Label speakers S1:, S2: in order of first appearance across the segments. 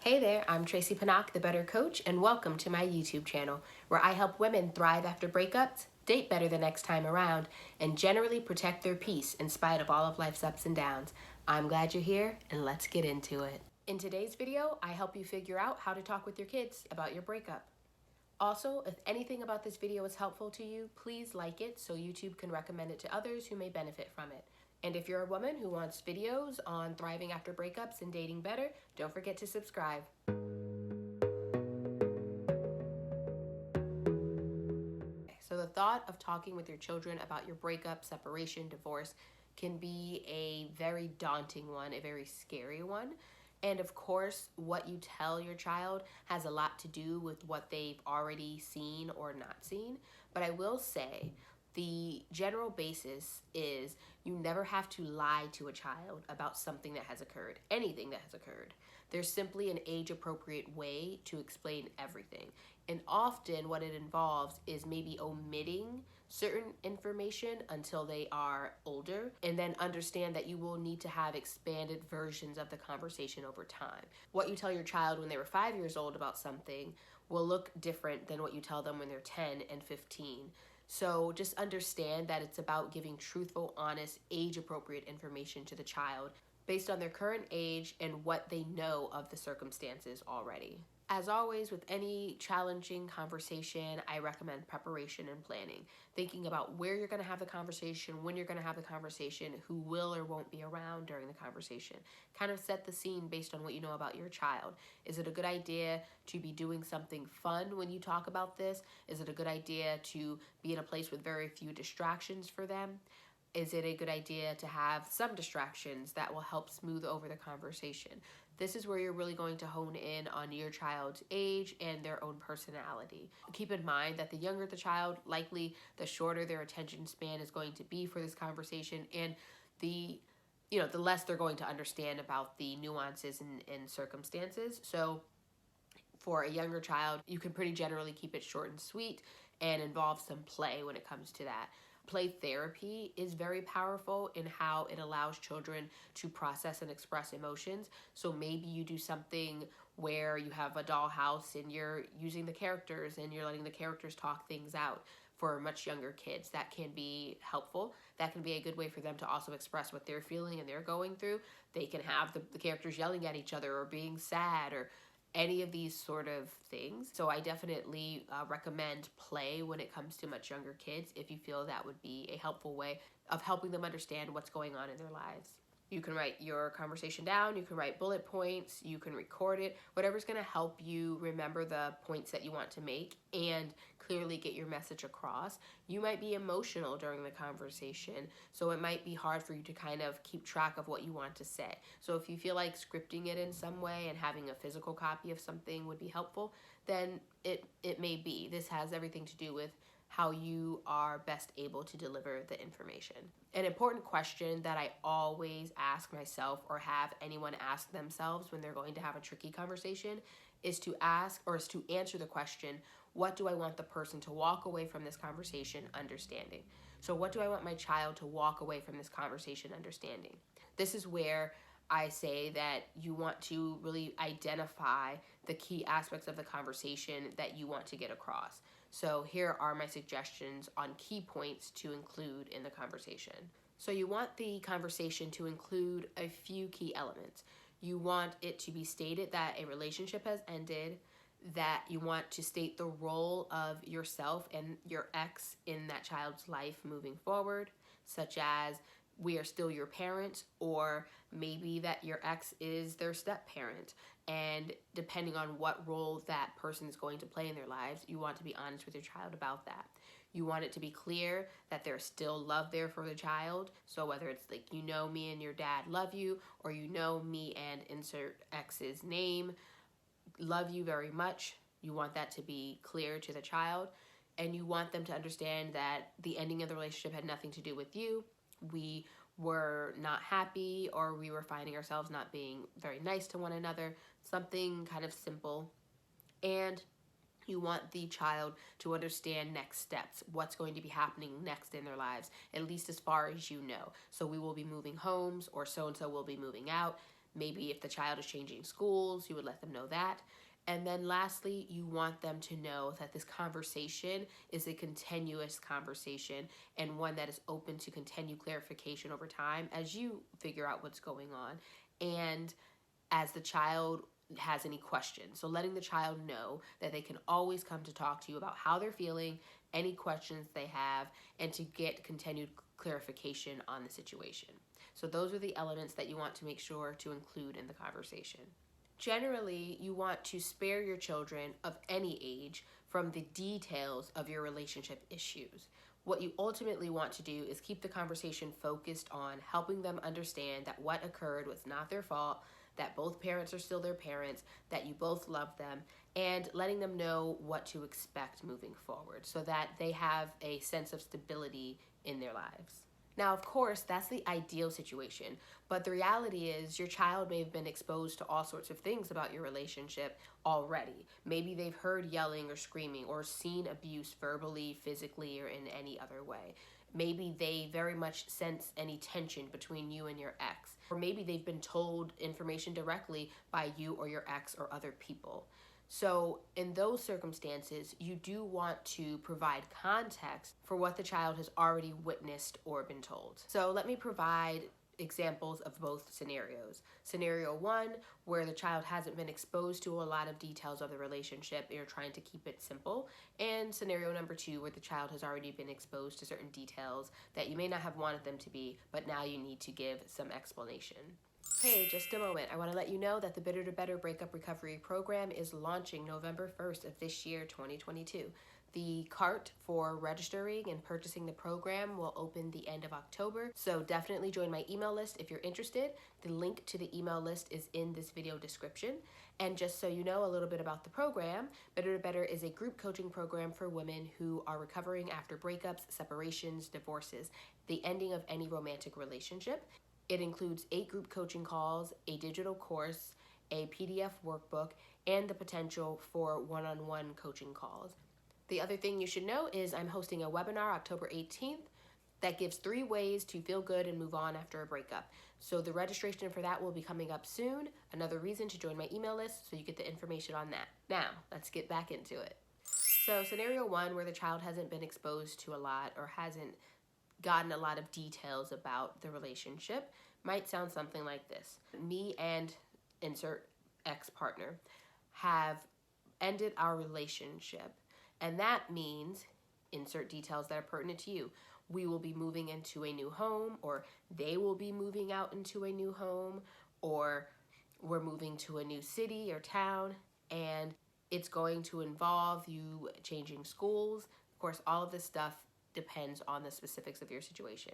S1: Hey there, I'm Tracie the Better Coach, and welcome to my YouTube channel, where I help women thrive after breakups, date better the next time around, and generally protect their peace in spite of all of life's ups and downs. I'm glad you're here, and let's get into it. In today's video, I help you figure out how to talk with your kids about your breakup. Also, if anything about this video is helpful to you, please like it so YouTube can recommend it to others who may benefit from it. And if you're a woman who wants videos on thriving after breakups and dating better, don't forget to subscribe. So the thought of talking with your children about your breakup, separation, divorce can be a very daunting one, a very scary one. And of course, what you tell your child has a lot to do with what they've already seen or not seen. But I will say the general basis is you never have to lie to a child about something that has occurred, anything that has occurred. There's simply an age-appropriate way to explain everything. And often what it involves is maybe omitting certain information until they are older, and then understand that you will need to have expanded versions of the conversation over time. What you tell your child when they were 5 years old about something will look different than what you tell them when they're 10 and 15. So just understand that it's about giving truthful, honest, age-appropriate information to the child based on their current age and what they know of the circumstances already. As always, with any challenging conversation, I recommend preparation and planning. Thinking about where you're going to have the conversation, when you're going to have the conversation, who will or won't be around during the conversation. Kind of set the scene based on what you know about your child. Is it a good idea to be doing something fun when you talk about this? Is it a good idea to be in a place with very few distractions for them? Is it a good idea to have some distractions that will help smooth over the conversation? This is where you're really going to hone in on your child's age and their own personality. Keep in mind that the younger the child, likely the shorter their attention span is going to be for this conversation, and the less they're going to understand about the nuances and circumstances. So for a younger child, you can pretty generally keep it short and sweet and involve some play when it comes to that. Play therapy is very powerful in how it allows children to process and express emotions. So maybe you do something where you have a dollhouse and you're using the characters and you're letting the characters talk things out. For much younger kids, that can be helpful. That can be a good way for them to also express what they're feeling and they're going through. They can have the characters yelling at each other or being sad or any of these sort of things. So I definitely recommend play when it comes to much younger kids if you feel that would be a helpful way of helping them understand what's going on in their lives. You can write your conversation down, you can write bullet points, you can record it, whatever's going to help you remember the points that you want to make and clearly get your message across. You might be emotional during the conversation, so it might be hard for you to kind of keep track of what you want to say. So if you feel like scripting it in some way and having a physical copy of something would be helpful, then it may be. This has everything to do with how you are best able to deliver the information. An important question that I always ask myself or have anyone ask themselves when they're going to have a tricky conversation is to answer the question, what do I want the person to walk away from this conversation understanding? So what do I want my child to walk away from this conversation understanding? This is where I say that you want to really identify the key aspects of the conversation that you want to get across. So here are my suggestions on key points to include in the conversation. So you want the conversation to include a few key elements. You want it to be stated that a relationship has ended, that you want to state the role of yourself and your ex in that child's life moving forward, such as we are still your parent, or maybe that your ex is their step-parent. And depending on what role that person is going to play in their lives, you want to be honest with your child about that. You want it to be clear that there's still love there for the child. So whether it's like, you know, me and your dad love you, or you know, me and insert ex's name love you very much. You want that to be clear to the child. And you want them to understand that the ending of the relationship had nothing to do with you. We were not happy, or we were finding ourselves not being very nice to one another. Something kind of simple. And you want the child to understand next steps, what's going to be happening next in their lives, at least as far as you know. So we will be moving homes, or so-and-so will be moving out. Maybe if the child is changing schools, you would let them know that. And then lastly, you want them to know that this conversation is a continuous conversation and one that is open to continue clarification over time as you figure out what's going on and as the child has any questions. So letting the child know that they can always come to talk to you about how they're feeling, any questions they have, and to get continued clarification on the situation. So those are the elements that you want to make sure to include in the conversation. Generally, you want to spare your children of any age from the details of your relationship issues. What you ultimately want to do is keep the conversation focused on helping them understand that what occurred was not their fault, that both parents are still their parents, that you both love them, and letting them know what to expect moving forward so that they have a sense of stability in their lives. Now, of course, that's the ideal situation, but the reality is your child may have been exposed to all sorts of things about your relationship already. Maybe they've heard yelling or screaming or seen abuse verbally, physically, or in any other way. Maybe they very much sense any tension between you and your ex, or maybe they've been told information directly by you or your ex or other people. So in those circumstances, you do want to provide context for what the child has already witnessed or been told. So let me provide examples of both scenarios. Scenario one, where the child hasn't been exposed to a lot of details of the relationship and you're trying to keep it simple. And scenario number two, where the child has already been exposed to certain details that you may not have wanted them to be, but now you need to give some explanation. Hey, just a moment. I want to let you know that the Better Breakup Recovery Program is launching November 1st of this year, 2022. The cart for registering and purchasing the program will open the end of October, so definitely join my email list if you're interested. The link to the email list is in this video description. And just so you know a little bit about the program, Better is a group coaching program for women who are recovering after breakups, separations, divorces, the ending of any romantic relationship. It includes 8 group coaching calls, a digital course, a PDF workbook, and the potential for one-on-one coaching calls. The other thing you should know is I'm hosting a webinar October 18th that gives 3 ways to feel good and move on after a breakup. So the registration for that will be coming up soon. Another reason to join my email list so you get the information on that. Now, let's get back into it. So scenario one, where the child hasn't been exposed to a lot or hasn't gotten a lot of details about the relationship, might sound something like this. Me and insert ex-partner have ended our relationship, and that means insert details that are pertinent to you. We will be moving into a new home, or they will be moving out into a new home, or we're moving to a new city or town, and it's going to involve you changing schools. Of course, all of this stuff depends on the specifics of your situation.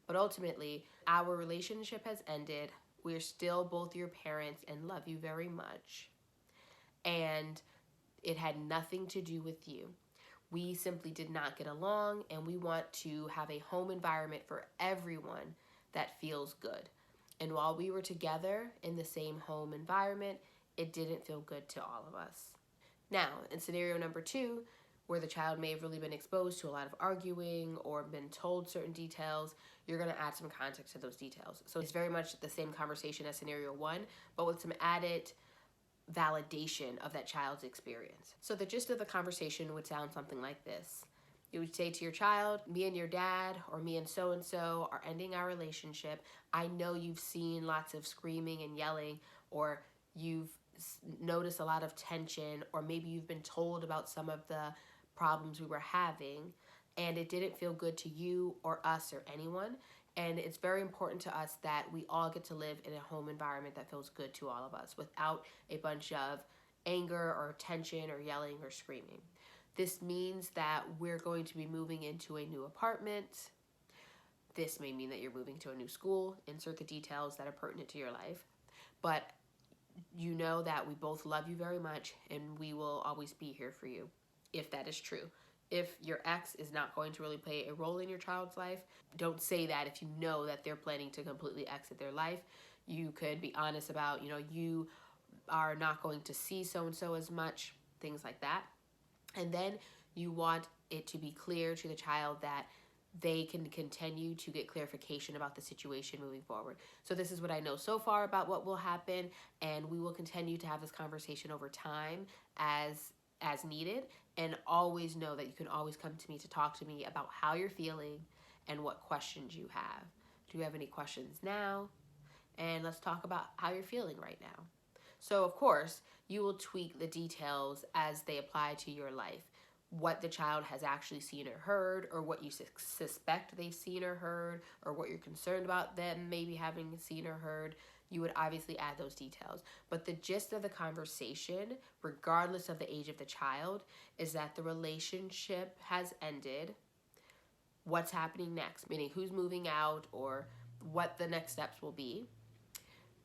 S1: But ultimately, our relationship has ended. We're still both your parents and love you very much. And it had nothing to do with you. We simply did not get along, and we want to have a home environment for everyone that feels good. And while we were together in the same home environment, it didn't feel good to all of us. Now, in scenario number two, where the child may have really been exposed to a lot of arguing or been told certain details, you're going to add some context to those details. So it's very much the same conversation as scenario one, but with some added validation of that child's experience. So the gist of the conversation would sound something like this. You would say to your child, me and your dad or me and so-and-so are ending our relationship. I know you've seen lots of screaming and yelling, or you've noticed a lot of tension, or maybe you've been told about some of the problems we were having, and it didn't feel good to you or us or anyone. And it's very important to us that we all get to live in a home environment that feels good to all of us without a bunch of anger or tension or yelling or screaming. This means that we're going to be moving into a new apartment. This may mean that you're moving to a new school. Insert the details that are pertinent to your life. But you know that we both love you very much and we will always be here for you, if that is true. If your ex is not going to really play a role in your child's life, don't say that if you know that they're planning to completely exit their life. You could be honest about, you are not going to see so-and-so as much, things like that. And then you want it to be clear to the child that they can continue to get clarification about the situation moving forward. So this is what I know so far about what will happen, and we will continue to have this conversation over time as needed, and always know that you can always come to me to talk to me about how you're feeling and what questions you have. Do you have any questions now? And let's talk about how you're feeling right now. So, of course, you will tweak the details as they apply to your life. What the child has actually seen or heard, or what you suspect they've seen or heard, or what you're concerned about them maybe having seen or heard, you would obviously add those details. But the gist of the conversation, regardless of the age of the child, is that the relationship has ended. What's happening next, meaning who's moving out or what the next steps will be.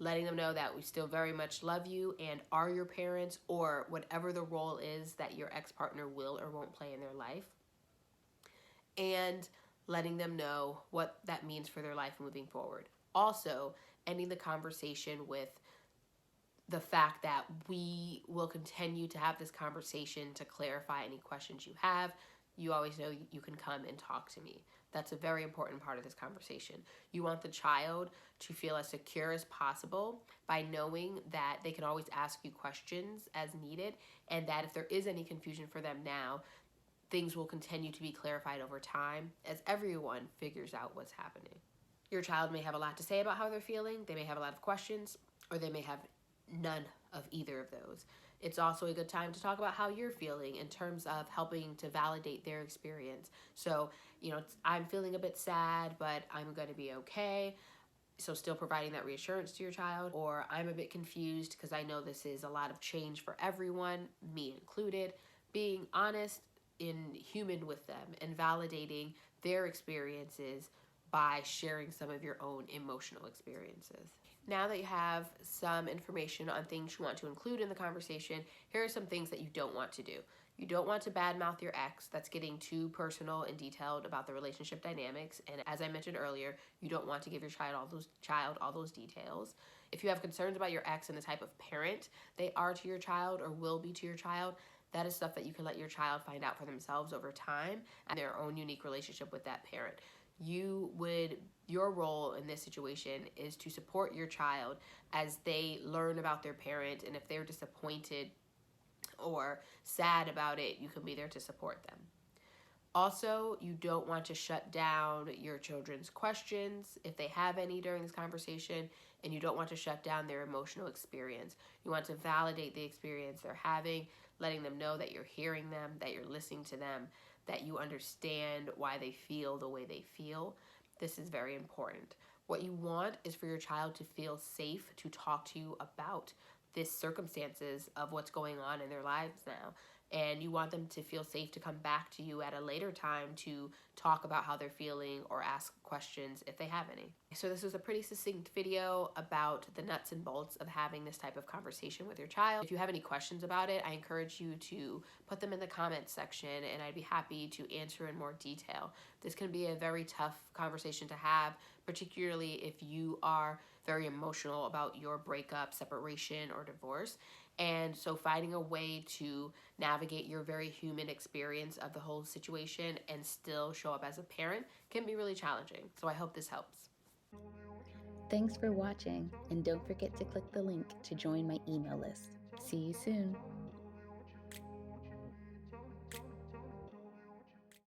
S1: Letting them know that we still very much love you and are your parents, or whatever the role is that your ex-partner will or won't play in their life. And letting them know what that means for their life moving forward. Also, ending the conversation with the fact that we will continue to have this conversation to clarify any questions you have. You always know you can come and talk to me. That's a very important part of this conversation. You want the child to feel as secure as possible by knowing that they can always ask you questions as needed, and that if there is any confusion for them now, things will continue to be clarified over time as everyone figures out what's happening. Your child may have a lot to say about how they're feeling. They may have a lot of questions, or they may have none of either of those. It's also a good time to talk about how you're feeling in terms of helping to validate their experience. So, I'm feeling a bit sad, but I'm going to be okay. So still providing that reassurance to your child. Or I'm a bit confused because I know this is a lot of change for everyone, me included. Being honest and human with them and validating their experiences by sharing some of your own emotional experiences. Now that you have some information on things you want to include in the conversation, here are some things that you don't want to do. You don't want to badmouth your ex. That's getting too personal and detailed about the relationship dynamics. And as I mentioned earlier, you don't want to give your child all those details. If you have concerns about your ex and the type of parent they are to your child or will be to your child, that is stuff that you can let your child find out for themselves over time and their own unique relationship with that parent. Your role in this situation is to support your child as they learn about their parent, and if they're disappointed or sad about it, you can be there to support them. Also, you don't want to shut down your children's questions if they have any during this conversation, and you don't want to shut down their emotional experience. You want to validate the experience they're having, letting them know that you're hearing them, that you're listening to them, that you understand why they feel the way they feel. This is very important. What you want is for your child to feel safe to talk to you about the circumstances of what's going on in their lives now. And you want them to feel safe to come back to you at a later time to talk about how they're feeling or ask questions if they have any. So this was a pretty succinct video about the nuts and bolts of having this type of conversation with your child. If you have any questions about it, I encourage you to put them in the comments section, and I'd be happy to answer in more detail. This can be a very tough conversation to have, particularly if you are very emotional about your breakup, separation, or divorce. And so finding a way to navigate your very human experience of the whole situation and still show up as a parent can be really challenging. So I hope this helps.
S2: Thanks for watching, and don't forget to click the link to join my email list. See you soon.